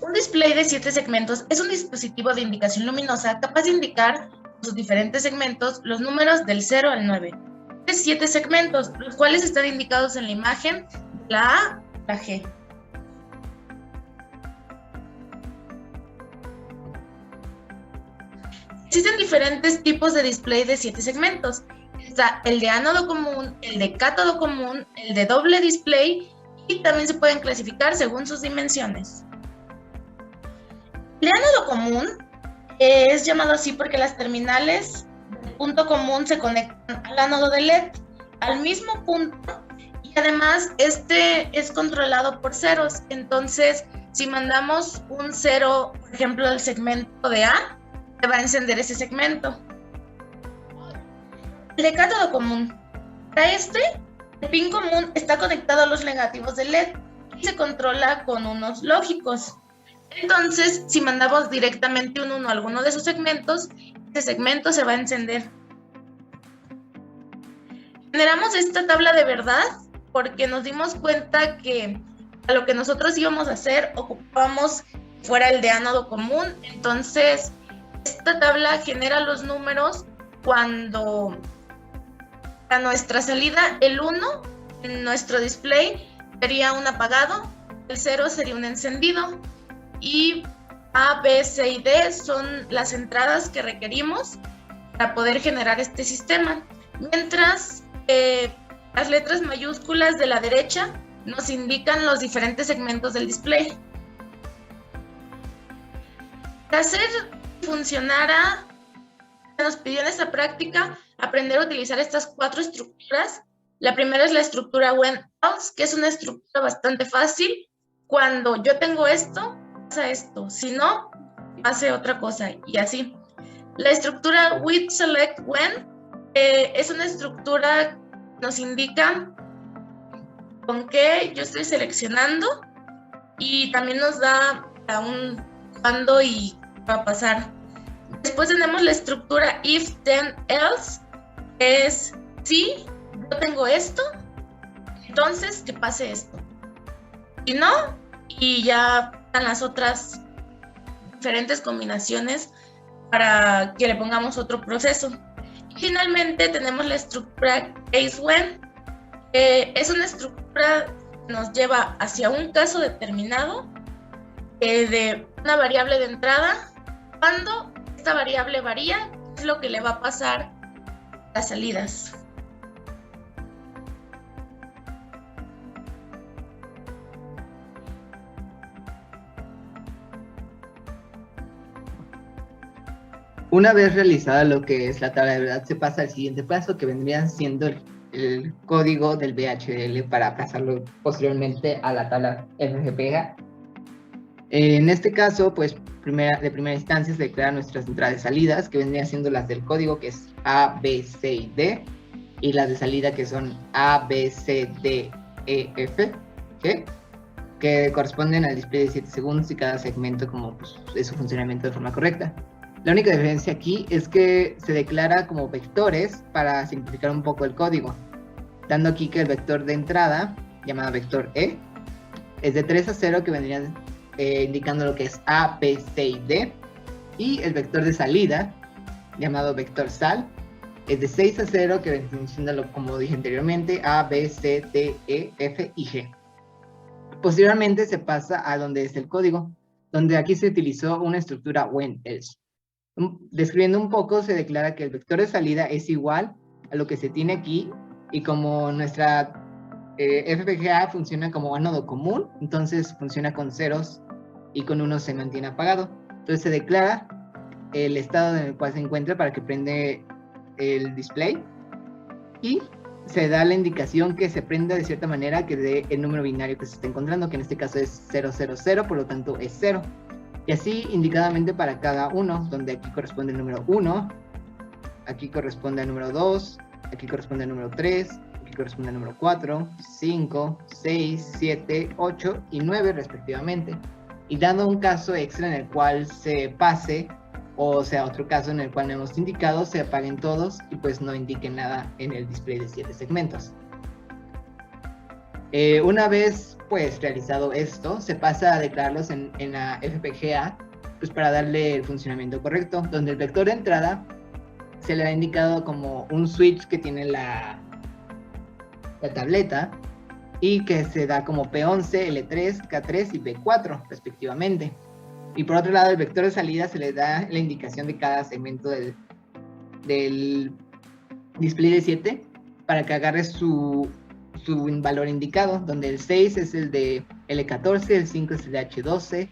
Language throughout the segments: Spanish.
Un display de 7 segmentos es un dispositivo de indicación luminosa capaz de indicar en sus diferentes segmentos los números del 0 al 9. Tiene 7 segmentos, los cuales están indicados en la imagen de la A a la G. Existen diferentes tipos de display de 7 segmentos. Está el de ánodo común, el de cátodo común, el de doble display y también se pueden clasificar según sus dimensiones. El de ánodo común es llamado así porque las terminales del punto común se conectan al ánodo de LED al mismo punto y además este es controlado por ceros. Entonces, si mandamos un 0, por ejemplo, al segmento de A, se va a encender ese segmento. El de cátodo común. Para este, el pin común está conectado a los negativos de LED y se controla con unos lógicos. Entonces, si mandamos directamente un 1 a alguno de sus segmentos, ese segmento se va a encender. Generamos esta tabla de verdad porque nos dimos cuenta que a lo que nosotros íbamos a hacer ocupábamos fuera el de ánodo común. Entonces, esta tabla genera los números cuando a nuestra salida el 1 en nuestro display sería un apagado, el 0 sería un encendido y A, B, C y D son las entradas que requerimos para poder generar este sistema. Mientras las letras mayúsculas de la derecha nos indican los diferentes segmentos del display. Para hacer funcionara, nos pidió en esta práctica aprender a utilizar estas 4 estructuras. La primera es la estructura when-else, que es una estructura bastante fácil. Cuando yo tengo esto, pasa esto. Si no, hace otra cosa y así. La estructura with-select-when es una estructura que nos indica con qué yo estoy seleccionando y también nos da a un cuándo y va a pasar. Después tenemos la estructura if then else, que es si yo tengo esto, entonces que pase esto. Si no, y ya están las otras diferentes combinaciones para que le pongamos otro proceso. Y finalmente tenemos la estructura case when, es una estructura que nos lleva hacia un caso determinado de una variable de entrada. Cuando esta variable varía, es lo que le va a pasar a las salidas. Una vez realizada lo que es la tabla de verdad, se pasa al siguiente paso, que vendría siendo el código del VHDL para pasarlo posteriormente a la tabla FPGA. En este caso, pues de primera instancia se declaran nuestras entradas y salidas, que vendrían siendo las del código, que es A, B, C y D, y las de salida, que son A, B, C, D, E, F, G, que corresponden al display de 7 segundos y cada segmento como pues, es su funcionamiento de forma correcta. La única diferencia aquí es que se declara como vectores para simplificar un poco el código, dando aquí que el vector de entrada, llamado vector E, es de 3 a 0, que vendrían indicando lo que es A, B, C y D, y el vector de salida, llamado vector sal, es de 6 a 0, que vendría siendo, como dije anteriormente, A, B, C, D, E, F y G. Posteriormente se pasa a donde es el código, donde aquí se utilizó una estructura when-else. Describiendo un poco, se declara que el vector de salida es igual a lo que se tiene aquí, y como nuestra FPGA funciona como ánodo común, entonces funciona con ceros y con unos se mantiene apagado. Entonces se declara el estado en el cual se encuentra para que prende el display y se da la indicación que se prenda de cierta manera que dé el número binario que se está encontrando, que en este caso es 000, por lo tanto es 0. Y así indicadamente para cada uno, donde aquí corresponde el número 1, aquí corresponde al número 2, aquí corresponde al número 3, aquí corresponde al número 4, 5, 6, 7, 8 y 9 respectivamente. Y dando un caso extra en el cual se pase, o sea otro caso en el cual no hemos indicado, se apaguen todos y pues no indiquen nada en el display de 7 segmentos. Una vez pues realizado esto, se pasa a declararlos en la FPGA pues para darle el funcionamiento correcto, donde el vector de entrada se le ha indicado como un switch que tiene la tableta y que se da como P11, L3, K3 y P4 respectivamente. Y por otro lado, el vector de salida se le da la indicación de cada segmento del display de 7 para que agarre su valor indicado, donde el 6 es el de L14, el 5 es el de H12,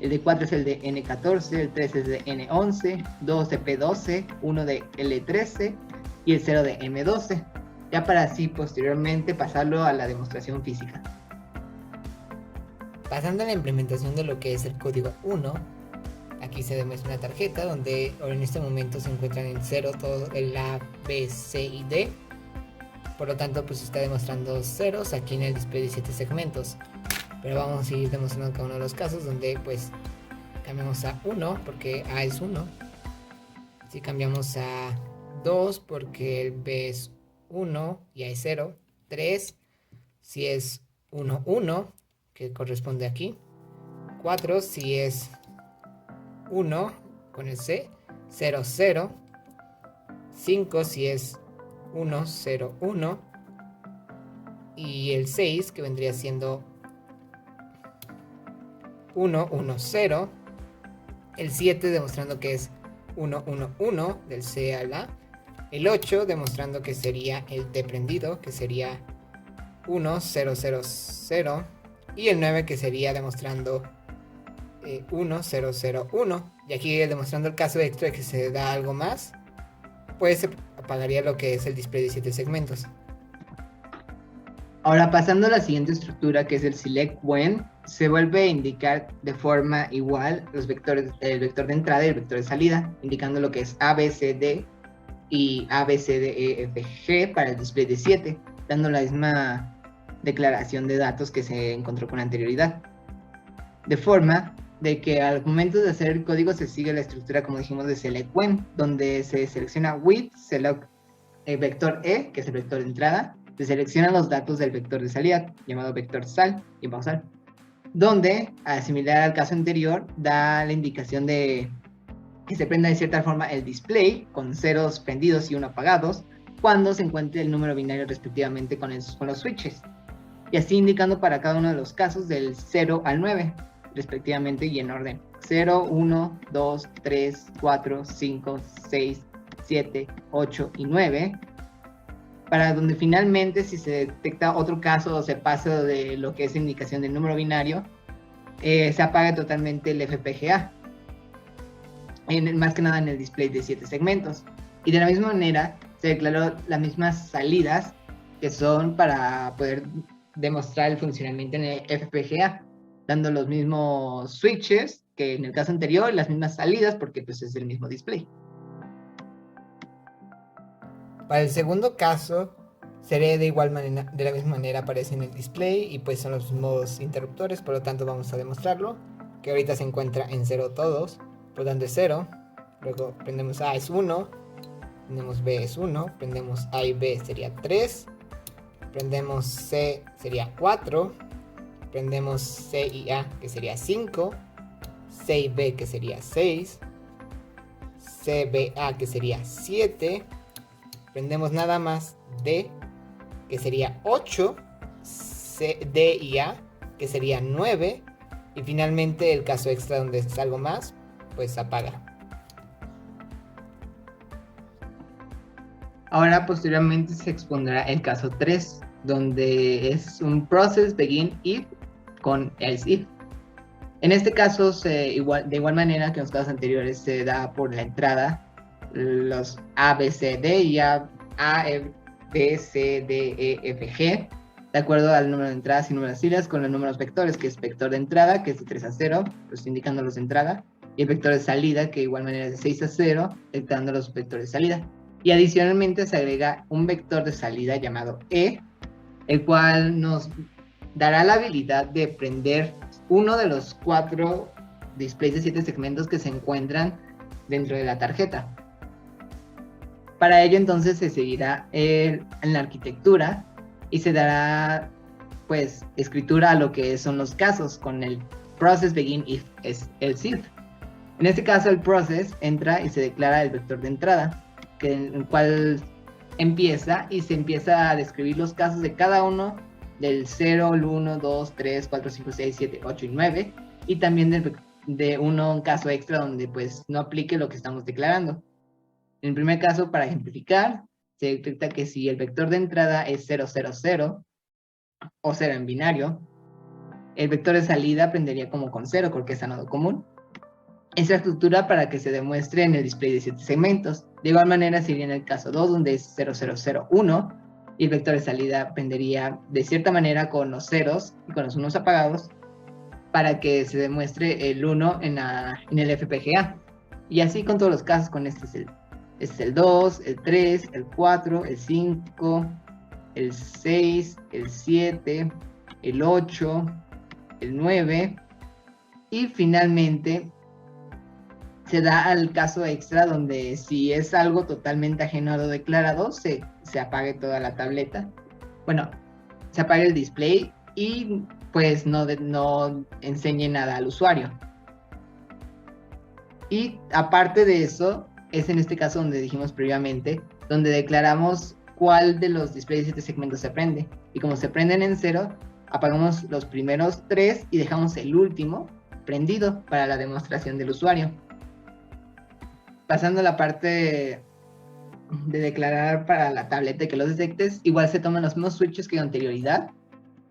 el de 4 es el de N14, el 3 es de N11, 2 de P12, 1 de L13 y el 0 de M12, ya para así posteriormente pasarlo a la demostración física. Pasando a la implementación de lo que es el código 1, aquí se demuestra una tarjeta donde en este momento se encuentran en 0 todo el A, B, C y D. Por lo tanto, pues está demostrando ceros aquí en el display de 7 segmentos. Pero vamos a ir demostrando cada uno de los casos donde pues cambiamos a 1 porque A es 1. Si cambiamos a 2 porque el B es 1 y A es 0. 3 si es 1, 1 que corresponde aquí. 4 si es 1 con el C. 0, 0. 5 si es 1, 0, 1. Y el 6 que vendría siendo 1, 1, 0. El 7 demostrando que es 1, 1, 1 del C al A. El 8 demostrando que sería el D prendido, que sería 1, 0, 0, 0. Y el 9 que sería demostrando 1, 0, 0, 1. Y aquí demostrando el caso extra de que se da algo más, pues se apagaría lo que es el display de 7 segmentos. Ahora pasando a la siguiente estructura, que es el select when, se vuelve a indicar de forma igual los vectores, el vector de entrada y el vector de salida, indicando lo que es A, B, C, D y A, B, C, D, E, F, G para el display de 7, dando la misma declaración de datos que se encontró con anterioridad. De forma de que al momento de hacer el código se sigue la estructura, como dijimos, de select when, donde se selecciona with, select el vector E, que es el vector de entrada, se seleccionan los datos del vector de salida, llamado vector sal y pausal, donde, similar al caso anterior, da la indicación de que se prenda de cierta forma el display con ceros prendidos y 1 apagados cuando se encuentre el número binario respectivamente con los switches, y así indicando para cada uno de los casos del 0 al 9 respectivamente y en orden 0, 1, 2, 3, 4, 5, 6, 7, 8 y 9, para donde finalmente si se detecta otro caso o se pasa de lo que es indicación del número binario, se apaga totalmente el FPGA, más que nada en el display de 7 segmentos. Y de la misma manera se declaró las mismas salidas que son para poder demostrar el funcionamiento en el FPGA, dando los mismos switches que en el caso anterior, las mismas salidas porque pues es el mismo display. Para el segundo caso, sería de igual manera, de la misma manera aparece en el display y pues son los mismos interruptores, por lo tanto vamos a demostrarlo, que ahorita se encuentra en 0 todos, por lo tanto es 0, luego prendemos A es 1, prendemos B es 1, prendemos A y B sería 3, prendemos C sería 4, prendemos C y A que sería 5, C y B que sería 6, CBA que sería 7, prendemos nada más D que sería 8, D y A que sería 9 y finalmente el caso extra donde es algo más pues apaga. Ahora posteriormente se expondrá el caso 3, donde es un process begin if con else if. En este caso, de igual manera que en los casos anteriores, se da por la entrada los A, B, C, D y A, B, C, D, E, F, G, de acuerdo al número de entradas y número de salidas con los números vectores, que es vector de entrada, que es de 3 a 0, pues indicando los de entrada, y el vector de salida, que de igual manera es de 6 a 0, dictando los vectores de salida. Y adicionalmente se agrega un vector de salida llamado E, el cual nos dará la habilidad de prender uno de los 4 displays de 7 segmentos que se encuentran dentro de la tarjeta. Para ello entonces se seguirá en la arquitectura y se dará pues escritura a lo que son los casos con el process begin if es el if. En este caso el process entra y se declara el vector de entrada, el cual empieza y se empieza a describir los casos de cada uno del 0, el 1, 2, 3, 4, 5, 6, 7, 8 y 9, y también de un caso extra donde pues no aplique lo que estamos declarando. En el primer caso, para ejemplificar, se detecta que si el vector de entrada es 0, 0, 0 o 0 en binario, el vector de salida aprendería como con 0 porque es anodo común. Esa estructura para que se demuestre en el display de 7 segmentos. De igual manera sería en el caso 2, donde es 0, 0, 0, 1, y el vector de salida aprendería de cierta manera con los ceros y con los unos apagados para que se demuestre el 1 en el FPGA. Y así con todos los casos, con este es el 2, el 3, el 4, el 5, el 6, el 7, el 8, el 9, y finalmente se da al caso extra donde si es algo totalmente ajeno a lo declarado, se apague toda la tableta. Bueno, se apague el display y pues no enseñe nada al usuario. Y aparte de eso, es en este caso donde dijimos previamente, donde declaramos cuál de los displays de 7 segmentos se prende. Y como se prenden en 0, apagamos los primeros 3 y dejamos el último prendido para la demostración del usuario. Pasando a la parte de declarar para la tableta que los detectes, igual se toman los mismos switches que anterioridad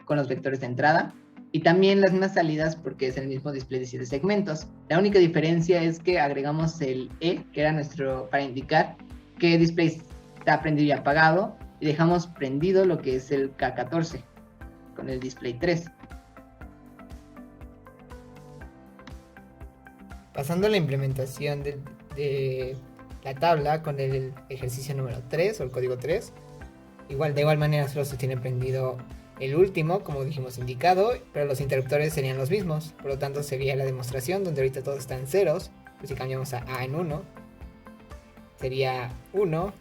con los vectores de entrada y también las mismas salidas porque es el mismo display de 7 segmentos. La única diferencia es que agregamos el E, que era nuestro para indicar qué display está prendido y apagado, y dejamos prendido lo que es el K14 con el display 3. Pasando a la implementación de la tabla con el ejercicio número 3 o el código 3, de igual manera solo se tiene prendido el último, como dijimos indicado, pero los interruptores serían los mismos, por lo tanto sería la demostración donde ahorita todo está en ceros, pues si cambiamos a A en 1, sería 1,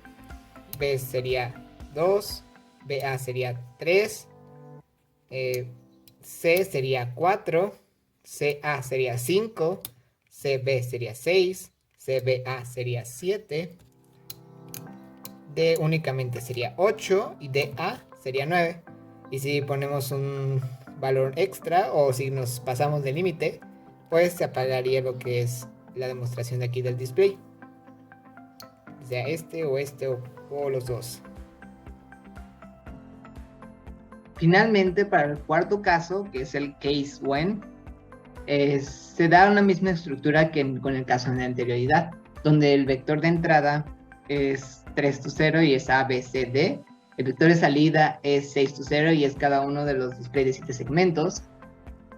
B sería 2, BA sería 3, C sería 4, CA sería 5, CB sería 6, CBA sería 7, D únicamente sería 8 y DA sería 9. Y si ponemos un valor extra o si nos pasamos del límite, pues se apagaría lo que es la demostración de aquí del display. Sea este o los dos. Finalmente, para el cuarto caso, que es el case when, se da una misma estructura que con el caso de anterioridad, donde el vector de entrada es 3 to 0 y es A, B, C, D. El vector de salida es 6 to 0 y es cada uno de los displays de 7 segmentos.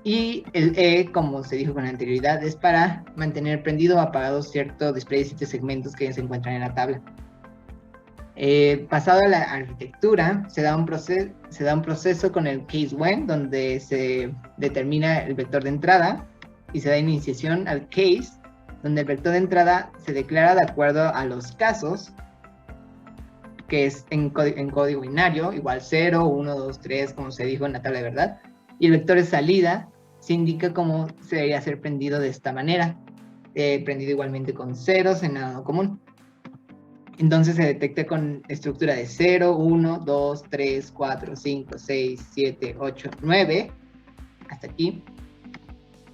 Y el E, como se dijo con anterioridad, es para mantener prendido o apagado cierto display de 7 segmentos que se encuentran en la tabla. Pasado a la arquitectura, se da un proceso con el case when, donde se determina el vector de entrada y se da iniciación al case, donde el vector de entrada se declara de acuerdo a los casos, que es en código binario, igual 0, 1, 2, 3, como se dijo en la tabla de verdad, y el vector de salida se indica cómo se debería ser prendido de esta manera, prendido igualmente con ceros en anodo común. Entonces se detecta con estructura de 0, 1, 2, 3, 4, 5, 6, 7, 8, 9, hasta aquí.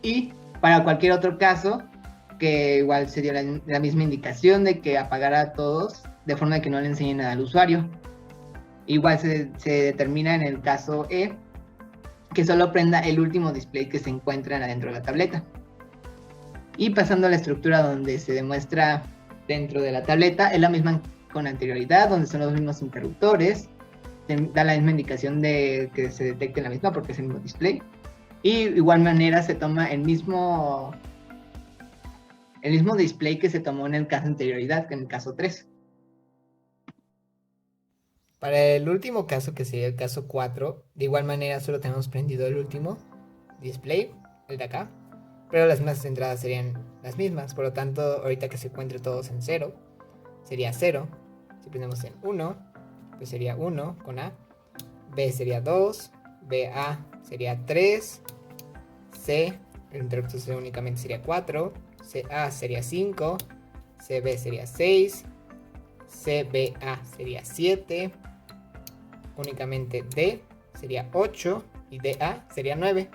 Y para cualquier otro caso, que igual se dio la misma indicación de que apagara a todos, de forma que no le enseñe nada al usuario. Igual se determina en el caso E, que solo prenda el último display que se encuentra adentro de la tableta. Y pasando a la estructura donde se demuestra dentro de la tableta, es la misma con anterioridad, donde son los mismos interruptores, da la misma indicación de que se detecte la misma porque es el mismo display. Y de igual manera se toma el mismo display que se tomó en el caso anterioridad, que en el caso 3. Para el último caso, que sería el caso 4, de igual manera solo tenemos prendido el último display, el de acá, pero las mismas entradas serían las mismas, por lo tanto, ahorita que se encuentre todos en 0, sería 0. Si prendemos en 1, pues sería 1 con A, B sería 2, BA sería 3, C, el interruptor únicamente sería 4, CA sería 5, CB sería 6, CBA sería 7, únicamente D sería 8 y DA sería 9.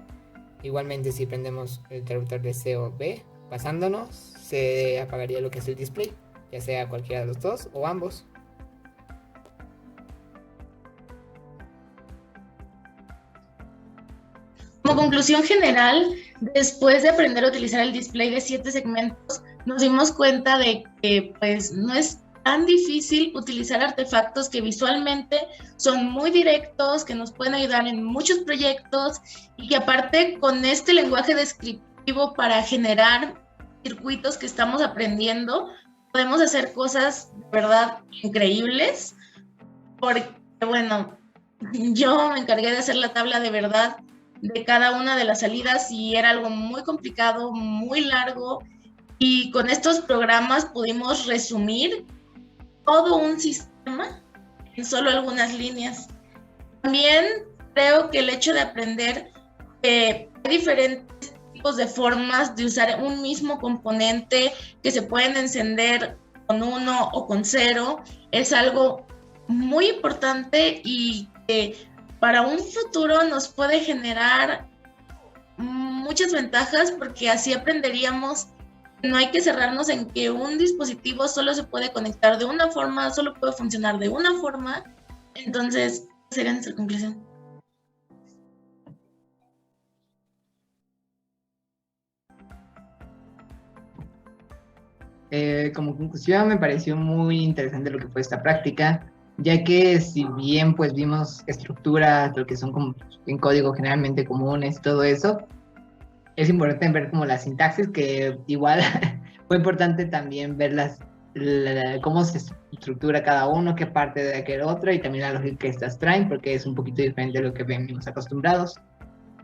Igualmente, si prendemos el interruptor de C o B pasándonos, se apagaría lo que es el display, ya sea cualquiera de los dos o ambos. Como conclusión general, después de aprender a utilizar el display de 7 segmentos, nos dimos cuenta de que pues no es tan difícil utilizar artefactos que visualmente son muy directos, que nos pueden ayudar en muchos proyectos y que aparte con este lenguaje descriptivo para generar circuitos que estamos aprendiendo, podemos hacer cosas de verdad increíbles, porque bueno, yo me encargué de hacer la tabla de verdad de cada una de las salidas y era algo muy complicado, muy largo, y con estos programas pudimos resumir todo un sistema en solo algunas líneas. También creo que el hecho de aprender que hay diferentes tipos de formas de usar un mismo componente que se pueden encender con 1 o con 0 es algo muy importante y que para un futuro nos puede generar muchas ventajas, porque así aprenderíamos que no hay que cerrarnos en que un dispositivo solo se puede conectar de una forma, solo puede funcionar de una forma. Entonces, esa sería nuestra conclusión. Como conclusión, me pareció muy interesante lo que fue esta práctica, ya que si bien pues vimos estructuras, lo que son como en código generalmente comunes, todo eso, es importante ver como la sintaxis, que igual fue importante también ver cómo se estructura cada uno, qué parte de aquel otro, y también la lógica que estas traen, porque es un poquito diferente de lo que venimos acostumbrados.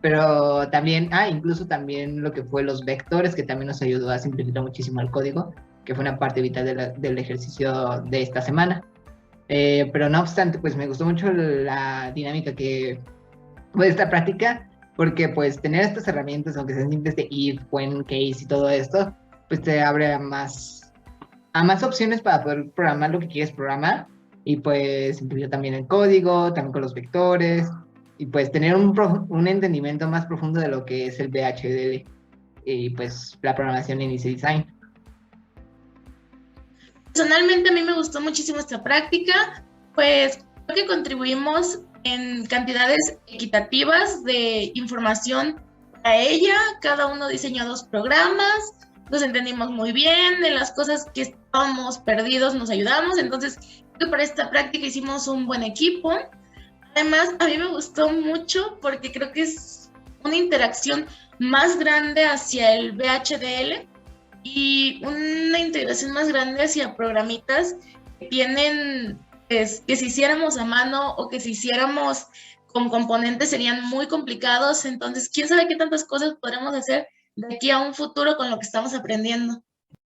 Pero también, incluso también lo que fue los vectores, que también nos ayudó a simplificar muchísimo el código, que fue una parte vital del ejercicio de esta semana. Pero no obstante, pues me gustó mucho la dinámica que fue esta práctica, porque pues tener estas herramientas, aunque sean simples de if, when, case y todo esto, pues te abre a más opciones para poder programar lo que quieres programar, y pues simplificar también el código, también con los vectores, y pues tener un entendimiento más profundo de lo que es el VHDL y pues la programación en Easy Design. Personalmente a mí me gustó muchísimo esta práctica, pues creo que contribuimos en cantidades equitativas de información a ella. Cada uno diseñó 2 programas, nos entendimos muy bien, en las cosas que estábamos perdidos nos ayudamos, entonces creo que para esta práctica hicimos un buen equipo. Además, a mí me gustó mucho porque creo que es una interacción más grande hacia el VHDL y una integración más grande hacia programitas que tienen, pues, que si hiciéramos a mano o que si hiciéramos con componentes serían muy complicados. Entonces, quién sabe qué tantas cosas podremos hacer de aquí a un futuro con lo que estamos aprendiendo.